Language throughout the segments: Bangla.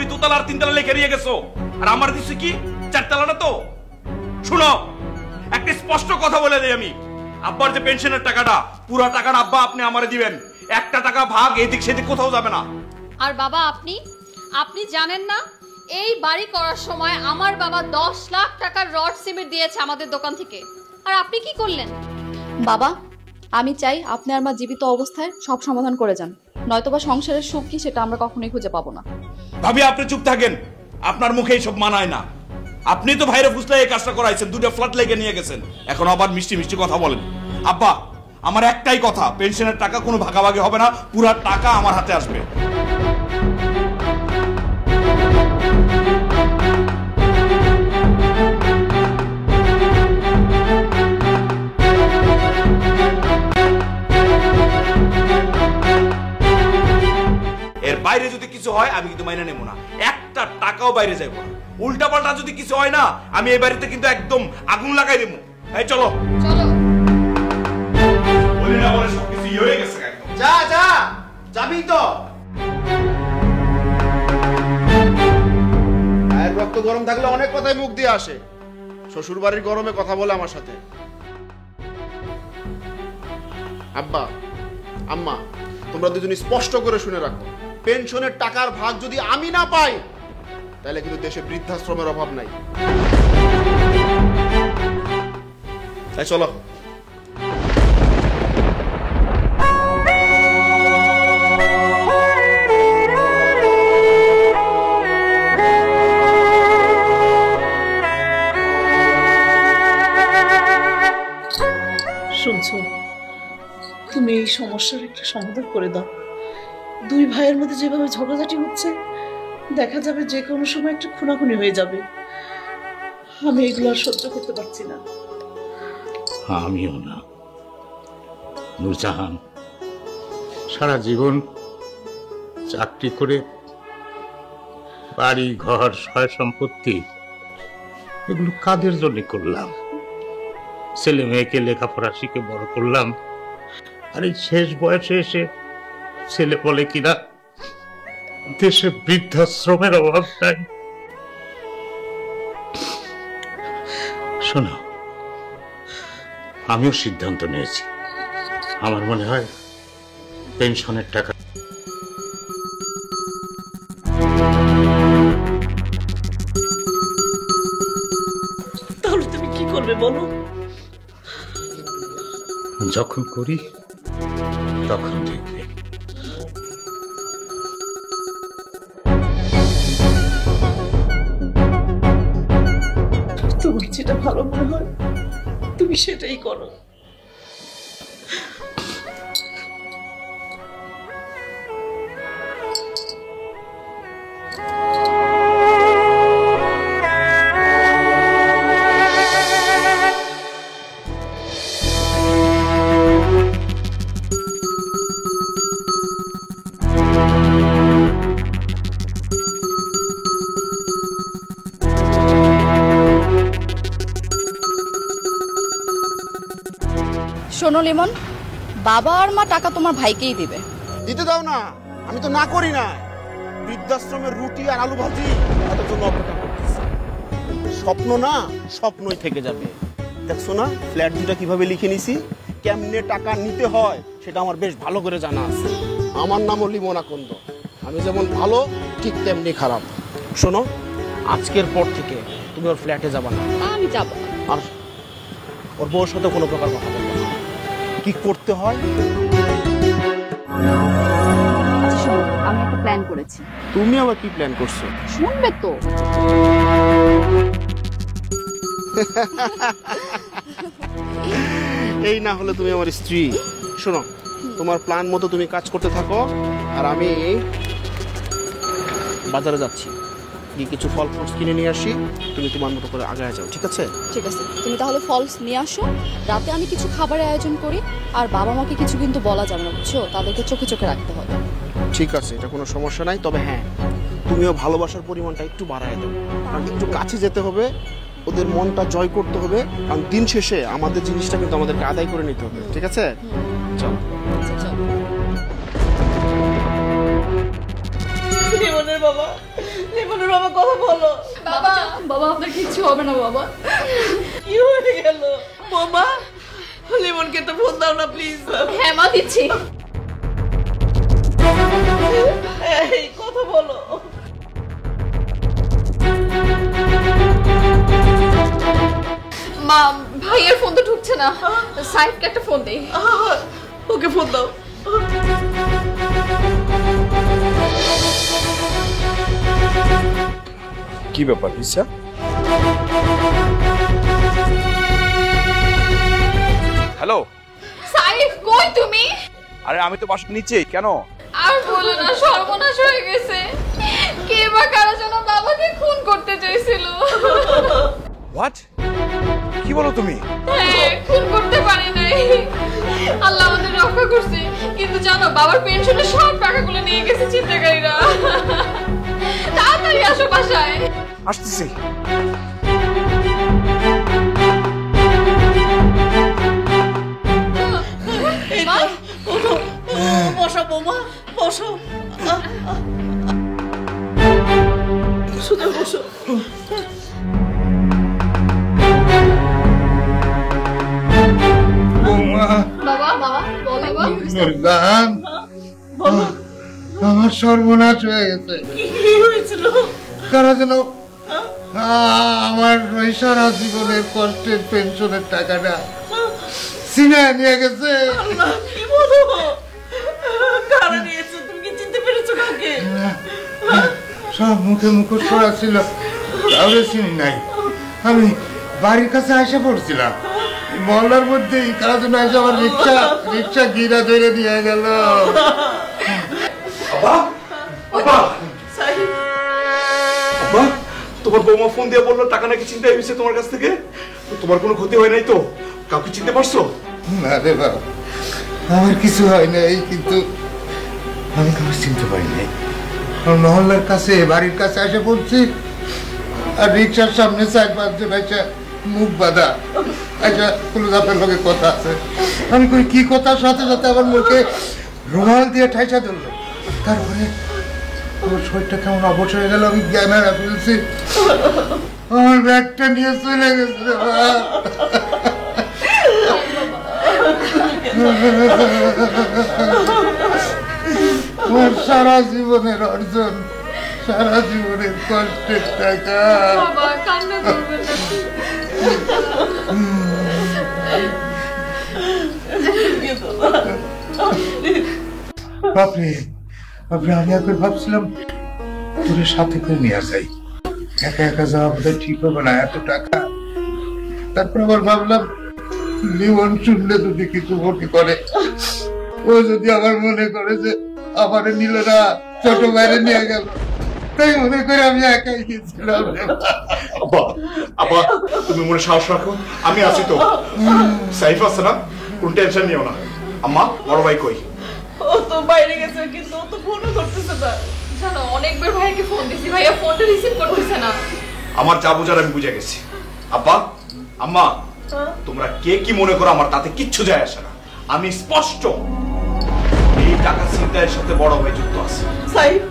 তুমি দোতলা আর তিনতলা লেখে নিয়ে গেছো, আর আমার দিচ্ছি কি চারতলাটা। তো শুনো, একটা স্পষ্ট কথা বলে দিই আমি, আব্বার যে পেনশনের টাকাটা, পুরো টাকাটা আব্বা আপনি আমারে দিবেন, একটা টাকা ভাগ এদিক সেদিক কোথাও যাবে না। আর বাবা আপনি জানেন না, এই বাড়ি করার সময় আমার বাবা 10 লাখ টাকার রড সিমেন্ট দিয়েছে আমাদের দোকান থেকে, আর আপনি কি করলেন? বাবা, আমি চাই আপনি আর মা জীবিত অবস্থায় সব সমাধান করে যান, নয়তোবা সংসারের সুখ কি সেটা আমরা কখনোই খুঁজে পাবো না। ভাবি আপনি চুপ থাকেন, আপনার মুখে এইসব মানায় না। আপনি তো ভাইরে ফুসলে এই কাজটা করাইছেন, দুটো ফ্ল্যাট লেগে নিয়ে গেছেন, এখন আবার মিষ্টি মিষ্টি কথা বলেন। আব্বা আমার একটাই কথা, পেনশনের টাকা কোনো ভাগাভাগি হবে না, পুরো টাকা আমার হাতে আসবে। এর বাইরে যদি কিছু হয় আমি কিন্তু মাইনে নেব না, একটা টাকাও বাইরে যাইব না। উল্টা পাল্টা যদি কিছু হয় না, আমি এই বাড়িতে কিন্তু একদম আগুন লাগাই দেবো। এই চলো চলো। বলি না বলে সবকিছু হয়ে গেছে একদম। যা যা যাবি তো। মায়ের রক্ত গরম থাকলে অনেক কথাই মুখ দিয়ে আসে, শ্বশুর বাড়ির গরমে কথা বলে আমার সাথে। আব্বা আম্মা, তোমরা দুজনই স্পষ্ট করে শুনে রাখো, পেনশনের টাকার ভাগ যদি আমি না পাই, তাহলে কিন্তু দেশে বৃদ্ধাশ্রমের অভাব নাই। তাই চলো। শুনছো, তুমি এই সমস্যার একটা সমাধান করে দাও। দুই ভাইয়ের মধ্যে যেভাবে ঝগড়াঝাটি হচ্ছে, দেখা যাবে যে কোনো সময় একটা খুনাখুনি হয়ে যাবে। আমি এগুলো আর সহ্য করতে পারছি না। আমিও না। নূরজাহান সারা জীবন চাকরি করে বাড়ি ঘর সয় সম্পত্তি এগুলো কাদের জন্য করলাম? ছেলে মেয়েকে লেখাপড়া শিখে বড় করলাম, আর এই শেষ বয়সে এসে ছেলে বলে কিনা দেশে বৃদ্ধাশ্রমের অভাব নাই। শোনো, আমিও সিদ্ধান্ত নিয়েছি, আমার মনে হয় পেনশনের টাকা তাহলে তুমি কি করবে বলো? যখন করি তখন দেখবে। তোমার যেটা ভালো মনে হয় তুমি সেটাই করো। শোনো লিমন, বাবা আর মা টাকা তোমার ভাইকেই দিবে। দিতে দাও না, আমি তো না করি না। বৃদ্ধাশ্রমের রুটি আর আলু ভাজি তাদের জন্য অপেক্ষা করতেছি। স্বপ্ন না, স্বপ্নই থেকে যাবে। দেখছো না ফ্ল্যাট দুটা কিভাবে লিখে নিছি, কেমনে টাকা নিতে হয় সেটা আমার বেশ ভালো করে জানা আছে। আমার নামও লিমন আকন্দ, আমি যেমন ভালো ঠিক তেমনি খারাপ। শোনো, আজকের পর থেকে তুমি ওর ফ্ল্যাটে যাবা না। আমি যাব। আর ওর বউর সাথে কোনো প্রকার কথা বলবো না। কি করতে হয়? আচ্ছা শোনো, আমি একটা প্ল্যান করেছি। তুমি আবার কি প্ল্যান করছো? শুনবে তো? এই না হলে তুমি আমার স্ত্রী। শোনো, তোমার প্ল্যান মতো তুমি কাজ করতে থাকো, আর আমি বাজারে যাচ্ছি, গিয়ে কিছু ফল ফ্রুটস কিনে নিয়ে আসি। তুমি তোমার মতো করে আগায় যাও, ঠিক আছে? ঠিক আছে, তুমি তাহলে ফলস নিয়ে আসো। রাতে আমি কিছু খাবারের আয়োজন করি, আর বাবা মাকে কিছু কিন্তু বলা যাবে না, বুঝছো? তাদেরকে চোখে চোখে রাখতে হবে। ঠিক আছে, এটা কোনো সমস্যা নাই। তবে হ্যাঁ, তুমিও ভালোবাসার পরিমাণটা একটু বাড়ায় দাও, কারণ একটু কাছে যেতে হবে, ওদের মনটা জয় করতে হবে, কারণ দিন শেষে আমাদের জিনিসটা কিন্তু আমাদেরকে আদায় করে নিতে হবে, ঠিক আছে? চল। আচ্ছা চলো। লিমনের বাবা, লিমনের বাবা কথা বলো। বাবা বাবা আপনার কিচ্ছু হবে না বাবা। কি হয়ে গেল মামা? লিমনকে তো ফোন দাও না প্লিজ। হ্যাঁ মা দিচ্ছি। এই কথা বলো। মা ভাইয়ের ফোন তো ঢুকছে না, সাইফকে একটা ফোন দেই। ওকে ফোন দাও। কি ব্যাপার ঈশা? হ্যালো, সাইফ কই তুমি? আরে আমি তো বাসার নিচেই। কেন? আর বলো না, সর্বনাশ হয়ে গেছে। কে বা কারা যেন বাবাকে খুন করতে চাইছিল। হোয়াট? কি বলো তুমি? হ্যাঁ, খুন করতে পারে নাই, আল্লাহ আমাদের রক্ষা করছে। কিন্তু জানো বাবার পেনশনের সব টাকাগুলো নিয়ে গেছে চিন্তাকারীরা। তাড়াতাড়ি আসো বাসায়। আসতেছি। মা, বসো বৌমা, বসো। শুধু বসো। বাবা বাবা বলো বাবা। মুরগান, বলো আমার সর্বনাশ হয়ে গেছে। কি হয়েছিল? কারা যেন আমার ওই সারা জীবনের কষ্টের পেনশনের টাকাটা ছিনিয়ে নিয়ে গেছে। আল্লাহ, কি বলো? কারা নিয়েছো? তুমি কি চিনতে পেরেছো কাকে? সব মুখে মুখোশ করা ছিল, কাউরে চিনি নাই। আমি বাড়ির কাছে এসে পড়ছিলাম, মহল্লার মধ্যেই কারা যেন এসে আমার রিক্সা গিরা ধরে নিয়ে গেল। বাবা, বাবা, সাহিদ, বাবা, তোমার বৌমা ফোন দিয়ে বললো টাকা নাকি চিন্তায় হয়েছে তোমার কাছ থেকে। তোমার কোনো ক্ষতি হয় নাই তো? কাউকে চিনতে পারছো? না রে বাবা, আমার কিছু হয় নাই, কিন্তু আমি কাউকে চিনতে পারি নাই। মহল্লার কাছে বাড়ির কাছে এসে পড়ছি, আর রিক্সার সামনে 4-5 জন এসে মুখ বাঁধা আচ্ছা কুলুদাপের লোকের কথা আছে। আমি কই কি কথার সাথে সাথে আমার মুখে রুমাল দিয়ে ঠাইসা ধরলো। তারপরে আমার শরীরটা কেমন অবশ হয়ে গেল, আমি জ্ঞান হারা ফেলছি। আমার ব্যাগটা নিয়ে চলে গেছে রে বাবা। আমার সারা জীবনের অর্জন, সারা জীবনের কষ্টের টাকা। বাবা কান্না করবেন না। বাপরে বাপরে, আমি একবার ভাবছিলাম তোর সাথে করে নিয়ে যাই, একা একা যাওয়া বোধহয় ঠিক হবে না, এত টাকা। তারপর আবার ভাবলাম জীবন শুনলে যদি কিছু মনে করে, ও যদি আমার মনে করে যে আমার নিল না, ছোট বাইরে নিয়ে গেল, তাই মনে করে আমি একাই গেছিলাম। আব্বা, আব্বা, তুমি মনে সাহস রাখো, আমি আছি তো। সাইফ আছে না, কোনো টেনশন নিও না। আম্মা, বড় ভাই কই? ও তো বাইরে গেছে, কিন্তু ও তো ফোনও ধরতেছে না। জানো অনেকবার ভাইকে ফোন দিছি, ভাইয়া ফোনটা রিসিভ করতেছে না। আমার যা বুঝার আমি বুঝে গেছি। আব্বা, আম্মা, তোমরা কে কি মনে করো আমার তাতে কিচ্ছু যায় আসে না। আমি স্পষ্ট এই টাকা ছিনতাইয়ের সাথে বড় ভাই যুক্ত আছে। সাহিদ,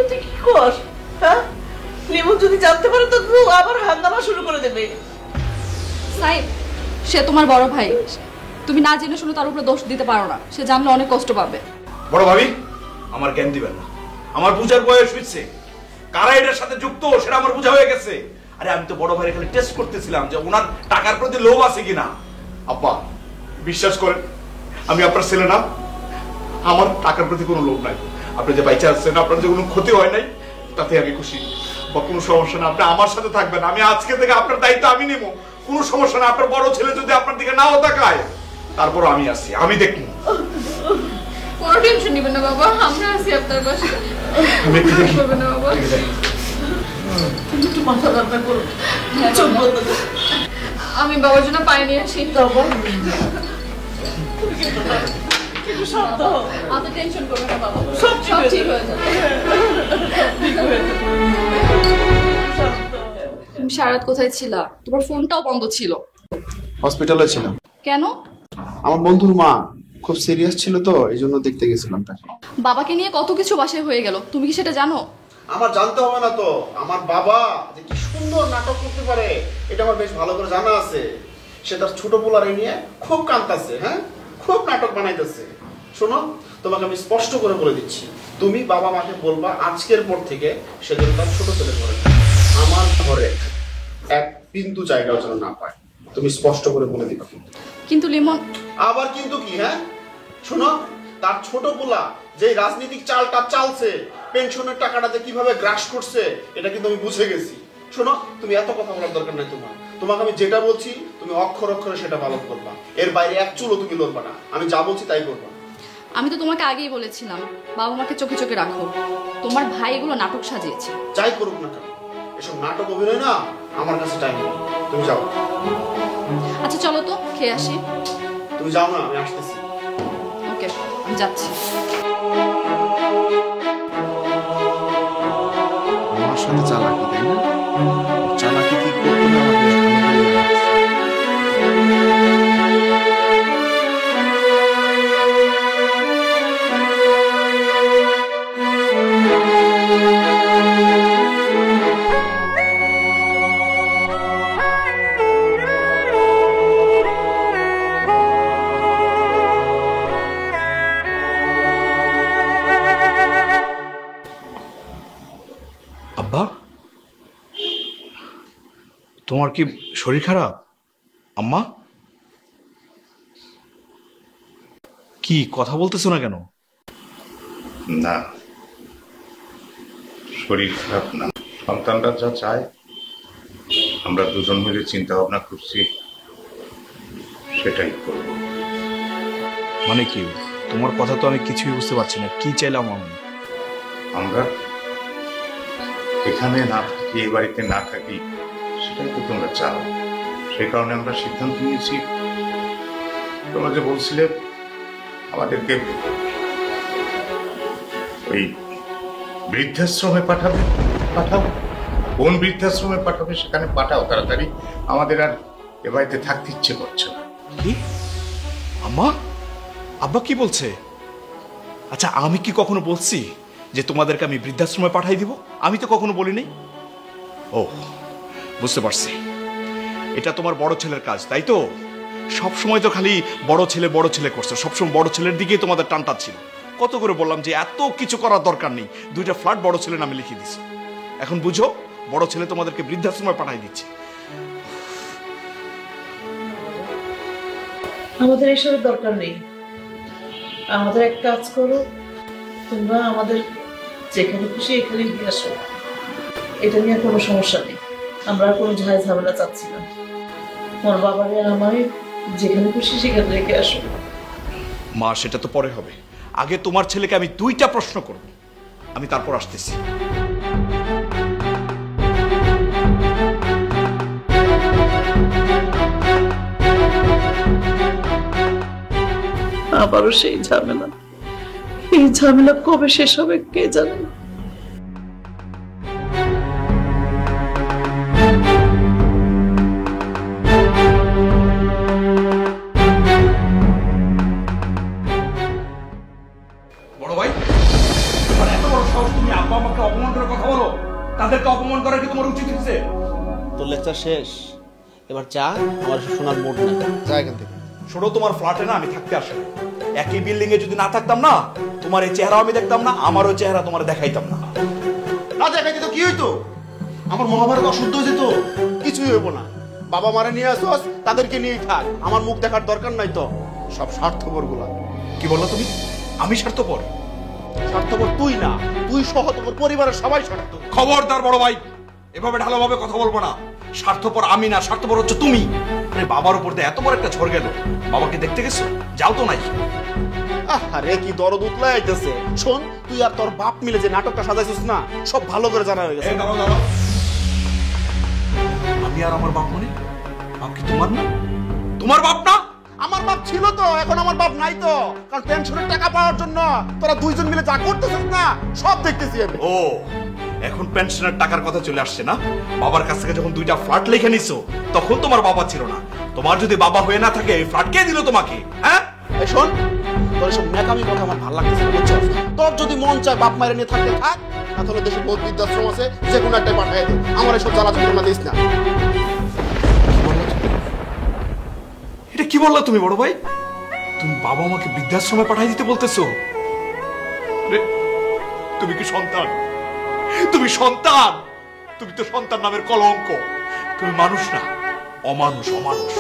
তুই কি কর? হ্যাঁ, লিমন যদি জানতে পারে তো ও আবার হাঙ্গামা শুরু করে দেবে। সাইফ, সে তোমার বড় ভাই, তুমি না জেনে শুনে তার উপরে দোষ দিতে পারো না। সে জানলে অনেক কষ্ট পাবে। বড় ভাবি, আমার জ্ঞান দিবেন না, আমার বুঝার বয়স হয়েছে। কারা এটার সাথে যুক্ত সেটা আমার বোঝা হয়ে গেছে। আরে আমি তো বড় ভাইয়ের খালি টেস্ট করতেছিলাম যে ওনার টাকার প্রতি লোভ আছে কিনা। আব্বা, বিশ্বাস করেন আমি আপনার ছেলে না, আমার টাকার প্রতি কোনো লোভ নাই। আপনি যে বাইচা আসছেন, আপনার যে কোনো ক্ষতি হয় নাই, তাতে আমি খুশি। বা কোনো সমস্যা না, আপনি আমার সাথে থাকবেন। আমি আজকে থেকে আপনার দায়িত্ব আমি নেব, কোনো সমস্যা না। আপনার বড় ছেলে যদি আপনার দিকে নাও তাকায়, তারপর আমি আছি, আমি দেখব। কোনো টেনশন নিবেন না বাবা, আমরা আছি আপনার পাশে। আমি একটু দেখি। করবেন না বাবা। তুমি একটু মাথা ঠান্ডা করো, চোখ বন্ধ করো। আমি বাবার জন্য পানি নিয়ে আসি। তারপর একটু শান্ত হও। এত টেনশন করবেন না বাবা, সব সব ঠিক হয়ে যাবে। শান্ত। তুমি সারা রাত কোথায় ছিলা? তোমার ফোনটাও বন্ধ ছিল। হসপিটালে ছিলাম। কেন? আমার বন্ধুর মা খুব সিরিয়াস ছিল তো, এই জন্য দেখতে গেছিলাম তাকে। বাবাকে নিয়ে কত কিছু বাসায় হয়ে গেল, তুমি কি সেটা জানো? আমার জানতে হবে না তো, আমার বাবা যে কি সুন্দর নাটক করতে পারে এটা আমার বেশ ভালো করে জানা আছে। সে তার ছোট পোলারে নিয়ে খুব কাঁদতেছে, হ্যাঁ, খুব নাটক বানাইতেছে। শোনো, তোমাকে আমি স্পষ্ট করে বলে দিচ্ছি, তুমি বাবা মাকে বলবা আজকের পর থেকে সে যেন তার ছোট ছেলে ঘরে আমার ঘরে এক বিন্দু জায়গাও যেন না পায়। তুমি স্পষ্ট করে বলে দিবা। কিন্তু লিমন, আবার কিন্তু কি? হ্যাঁ, শোনো, তার ছোট পোলা যে রাজনৈতিক চালটা চালছে, পেনশনের টাকাটাতে কিভাবে গ্রাস করছে, এটা কিন্তু আমি বুঝে গেছি। শোনো, তুমি এত কথা বলার দরকার নাই তোমার। তোমাকে আমি যেটা বলছি তুমি অক্ষর অক্ষরে সেটা পালন করবা, এর বাইরে এক চুলও তুমি লড়বা না। আমি যা বলছি তাই করবা। আমি তো তোমাকে আগেই বলেছিলাম বাবা মাকে চোখে চোখে রাখো। তোমার ভাই এগুলো নাটক সাজিয়েছে। যাই করুক না কেন, এসব নাটক অভিনয় না আমার কাছে টাইম নেই। তুমি যাও। আচ্ছা চলো তো খেয়ে আসি। তুমি যাও না, আমি আসতেছি। ওকে, আমি যাচ্ছি। আমার সাথে চালাকি, তাই না? চালাকি কি করতে হবে আমার বেশ ভালো করে জানা আছে। আব্বা, তোমার কি শরীর খারাপ? আম্মা, কি কথা বলতেছো না কেন? না, শরীর খারাপ না। সন্তানরা যা চায় আমরা দুজন মিলে চিন্তা ভাবনা করছি, সেটাই করব। মানে কি? তোমার কথা তো আমি কিছুই বুঝতে পারছি না। কি চাইলাম আমি? আমরা এখানে না থাকি, এ বাড়িতে না থাকি, সেটাই তো তোমরা চাও। সেই কারণে আমরা সিদ্ধান্ত নিয়েছি, তোমরা যে বলছিলে আমাদেরকে ওই বৃদ্ধাশ্রমে পাঠাও। কোন বৃদ্ধাশ্রমে পাঠাবে সেখানে পাঠাও তাড়াতাড়ি। আমাদের আর এ বাড়িতে থাকতে ইচ্ছে করছে না। কি? আম্মা, আব্বা কি বলছে? আচ্ছা, আমি কি কখনো বলছি যে তোমাদেরকে আমি বৃদ্ধাশ্রমে পাঠাই দিব? আমি তো কখনো বলিনি। ও, বুঝতে পারছি, এটা তোমার বড় ছেলের কাজ, তাই তো? সব সময় তো খালি বড় ছেলে করছো, সবসময় বড় ছেলের দিকেই তোমাদের টানটা ছিল। কত করে বললাম যে এত কিছু করার দরকার নেই, 2টা ফ্ল্যাট বড় ছেলের নামে লিখে দিছো। এখন বুঝো, বড় ছেলে তোমাদেরকে বৃদ্ধাশ্রমে পাঠাই দিচ্ছে। আমাদের এসবের দরকার নেই। আমাদের এক কাজ করো, তোমরা আমাদের যেখানে খুশি এখানে দিয়ে আসো। এটা নিয়ে কোনো সমস্যা নেই, আমরা কোনো ঝামেলা চাচ্ছি না। তোমার বাবারে আমায় যেখানে খুশি সেখানে রেখে আসো। মা, সেটা তো পরে হবে। আগে তোমার ছেলেকে আমি 2টা প্রশ্ন করব, আমি তারপর আসতেছি। আবারও সেই ঝামেলা। এই ঝামেলা কবে শেষ হবে কে জানে। বড় ভাই, তোমার এত বড় সাহস, তুমি আব্বা আমাকে অপমান করে কথা বলো? তাদেরকে অপমান করা কি তোমার উচিত হচ্ছে? তোর লেকচার শেষ, এবার যা, আমার শোনার মুড নেই, যা এখান থেকে। শোনো, তোমার ফ্ল্যাটে না আমি থাকতে আসি না। একই বিল্ডিং এ যদি না থাকতাম না, তোমার এই চেহারা আমি দেখতাম না, আমারও চেহারা তোমার দেখাইতাম না। না দেখাইতে তো কি হইতো? আমার মহাভারত অশুদ্ধ হয়ে যেত। কিছুই হইব না। বাবা মারে নিয়ে আসোস, তাদেরকে নিয়েই থাক, আমার মুখ দেখার দরকার নাই তো। সব স্বার্থপর গুলা। কি বললো তুমি? আমি স্বার্থপর? স্বার্থপর তুই না, তুই সহ তোমার পরিবারের সবাই স্বার্থ। খবরদার বড় ভাই, এভাবে ঢালাভাবে কথা বলবো না। স্বার্থপর আমি না, স্বার্থপর হচ্ছে তুমি। আরে বাবার উপর দিয়ে এত বড় একটা ঝড় গেল, বাবাকে দেখতে গেছো? যাও তো নাই। আরে কি দরদ উতলাই আইতেছে। শোন, তুই আর তোর বাপ মিলে যে নাটকটা সাজাইছিস না, সব ভালো করে জানা হয়ে গেছে। আমি আর আমার বাপ মানে? বাপ কি তোমার না? তোমার বাপ না? আমার বাপ ছিল তো, এখন আমার বাপ নাই তো। কারণ পেনশনের টাকা পাওয়ার জন্য তোরা দুইজন মিলে যা করতেছিস না, সব দেখতেছি আমি। ও, এখন পেনশনের টাকার কথা চলে আসছে না? বাবার কাছ থেকে যখন 2টা ফ্ল্যাট লিখে নিছো, তখন তোমার বাবা ছিল না। তোমার যদি বাবা হয়ে না থাকে, এই ফ্ল্যাট কে দিল তোমাকে? হ্যাঁ, এই শোন, তোর এসব ন্যাকামি কথা আমার ভালো লাগতেছে না, বুঝছস? তোর যদি মন চায় বাপ মায়ের নিয়ে থাকতে থাক, না তাহলে দেশে বহুত বৃদ্ধাশ্রম আছে, যে কোনো একটাই পাঠাই দে। আমার এসব জ্বালা যন্ত্রণা দিস না। এটা কি বললা তুমি বড় ভাই? তুমি বাবা মাকে বৃদ্ধাশ্রমে পাঠিয়ে দিতে বলতেছো? তুমি কি সন্তান? তুমি সন্তান? তুমি তো সন্তান নামের কলঙ্ক। তুমি মানুষ না, অমানুষ, অমানুষ।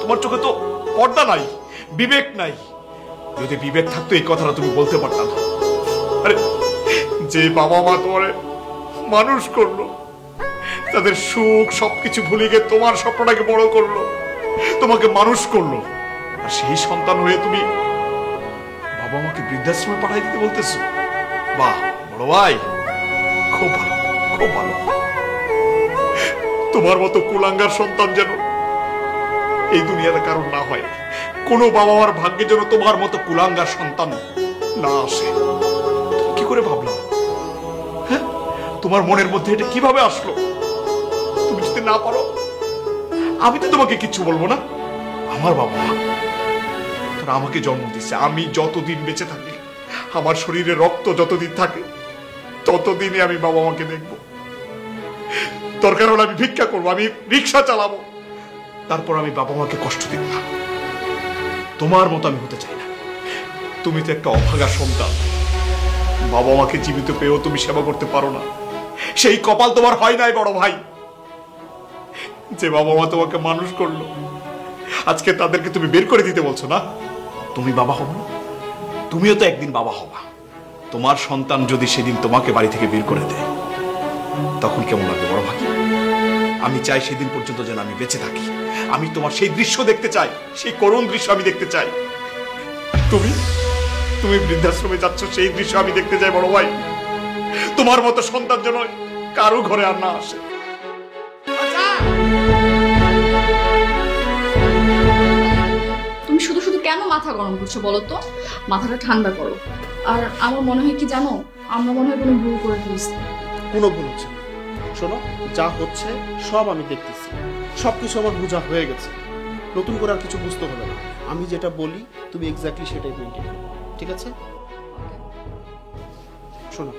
তোমার চোখে তো পর্দা নাই, বিবেক নাই। যদি বিবেক থাকতো এই কথাটা তুমি বলতে পারতা না। আরে যে বাবা মা তোমার মানুষ করলো, তাদের সুখ সবকিছু ভুলে গিয়ে তোমার স্বপ্নটাকে বড় করলো, তোমাকে মানুষ করলো, আর সেই সন্তান হয়ে তুমি বাবা মাকে বৃদ্ধাশ্রমে পাঠিয়ে দিতে বলতেছো? বাহ বড় ভাই, খুব ভালো, খুব ভালো। তোমার মতো কুলাঙ্গার সন্তান যেন এই দুনিয়াতে কারণ না হয়। কোনো বাবা মার ভাগ্যে যেন তোমার মতো কুলাঙ্গার সন্তান না আসে। কি করে ভাবলা? হ্যাঁ, তোমার মনের মধ্যে এটা কিভাবে আসলো? তুমি যদি না পারো, আমি তো তোমাকে কিচ্ছু বলবো না। আমার বাবা মা তারা আমাকে জন্ম দিচ্ছে। আমি যতদিন বেঁচে থাকি, আমার শরীরে রক্ত যতদিন থাকে, ততদিনই আমি বাবা মাকে দেখব। দরকার হলে আমি ভিক্ষা করবো, আমি রিক্সা চালাবো, তারপর আমি বাবা মাকে কষ্ট দিব না। তোমার মতো আমি হতে চাই না। তুমি তো একটা অভাগা সন্তান। বাবা মাকে জীবিত পেয়েও তুমি সেবা করতে পারো না। সেই কপাল তোমার হয় নাই বড় ভাই। যে বাবা মা তোমাকে মানুষ করলো, আজকে তাদেরকে তুমি বের করে দিতে বলছো না? তুমি বাবা হবো না? তুমিও তো একদিন বাবা হবা। তোমার সন্তান যদি সেদিন তোমাকে বাড়ি থেকে বের করে দেয়, তখন কেমন লাগবে বড় ভাই? আমি চাই সেদিন পর্যন্ত যেন আমি বেঁচে থাকি। আমি তোমার সেই দৃশ্য দেখতে চাই, সেই করুণ দৃশ্য আমি দেখতে চাই। তুমি তুমি বৃদ্ধাশ্রমে যাচ্ছ, সেই দৃশ্য আমি দেখতে চাই বড় ভাই। তোমার মতো সন্তান যেন কারো ঘরে আর না আসে। তুমি শুধু শুধু কেন মাথা গরম করছো বলো তো? মাথাটা ঠান্ডা করো। আর আমার মনে হয় কি জানো, আমরা মনে হয় কোনো ভুল করে ফেলছি। কোনো ভুল হচ্ছে না। শোনো, যা হচ্ছে সব আমি দেখতেছি, সবকিছু আমার বোঝা হয়ে গেছে। নতুন করে আর কিছু বুঝতে হবে না। আমি যেটা বলি তুমি এক্স্যাক্টলি সেটাই মেনটেন করো, ঠিক আছে? শোনো,